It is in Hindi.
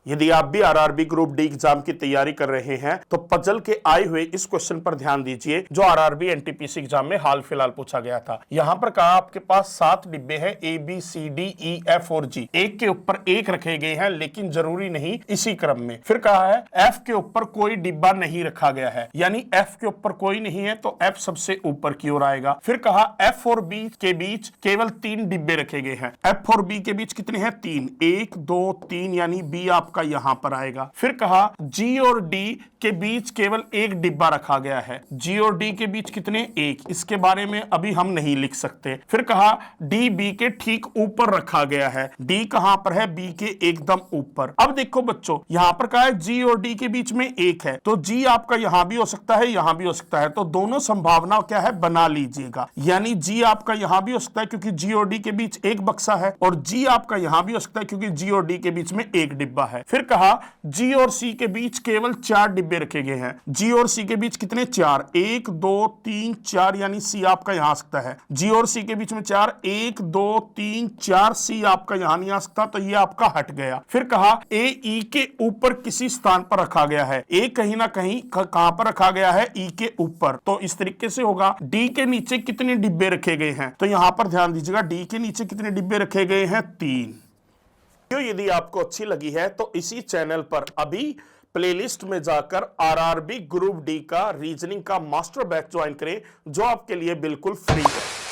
यदि आप भी आरआरबी ग्रुप डी एग्जाम की तैयारी कर रहे हैं तो पजल के आए हुए इस क्वेश्चन पर ध्यान दीजिए जो आरआरबी एनटीपीसी एग्जाम में हाल फिलहाल पूछा गया था। यहाँ पर कहा आपके पास 7 डिब्बे हैं A B C D E F और जी, एक के ऊपर एक रखे गए हैं लेकिन जरूरी नहीं इसी क्रम में। फिर कहा है एफ के ऊपर कोई डिब्बा नहीं रखा गया है, यानी एफ के ऊपर कोई नहीं है तो एफ सबसे ऊपर की ओर आएगा। फिर कहा एफ और बी के बीच केवल 3 डिब्बे रखे गए हैं। एफ और बी के बीच कितने हैं? 3, 1 2 3, यानी बी आपका यहां पर आएगा। फिर कहा जी और डी के बीच केवल एक डिब्बा रखा गया है। जी और डी के बीच कितने? 1, इसके बारे में अभी हम नहीं लिख सकते। फिर कहा डी बी के ठीक ऊपर रखा गया है। डी कहां पर है? बी के एकदम ऊपर। अब देखो बच्चों, यहां पर कहा है जी और डी के बीच में 1 है, तो जी आपका यहां भी हो सकता है, यहां भी हो सकता है, तो दोनों संभावना क्या है बना लीजिएगा। यानी जी आपका यहां भी हो सकता है क्योंकि जी और डी के बीच एक बक्सा है, और जी आपका यहां भी हो सकता है क्योंकि जी और डी के बीच में एक डिब्बा है। फिर कहा जी और सी के बीच केवल 4 डिब्बे रखे गए हैं। जी और सी के बीच कितने? 4, 1 2 3 4, यानी सी आपका यहां आ सकता है। जी और सी के बीच में 4, 1 2 3 4, सी आपका यहां नहीं आ सकता, तो ये आपका हट गया। फिर कहा ए ई के ऊपर किसी स्थान पर रखा गया है। ए कहीं ना कहीं कहां पर रखा गया है? ई के ऊपर, तो इस तरीके से होगा। डी के नीचे कितने डिब्बे रखे गए हैं? तो यहां पर ध्यान दीजिएगा, डी के नीचे कितने डिब्बे रखे गए हैं? 3। यदि आपको अच्छी लगी है तो इसी चैनल पर अभी प्लेलिस्ट में जाकर आरआरबी ग्रुप डी का रीजनिंग का मास्टर बैच ज्वाइन करें जो आपके लिए बिल्कुल फ्री है।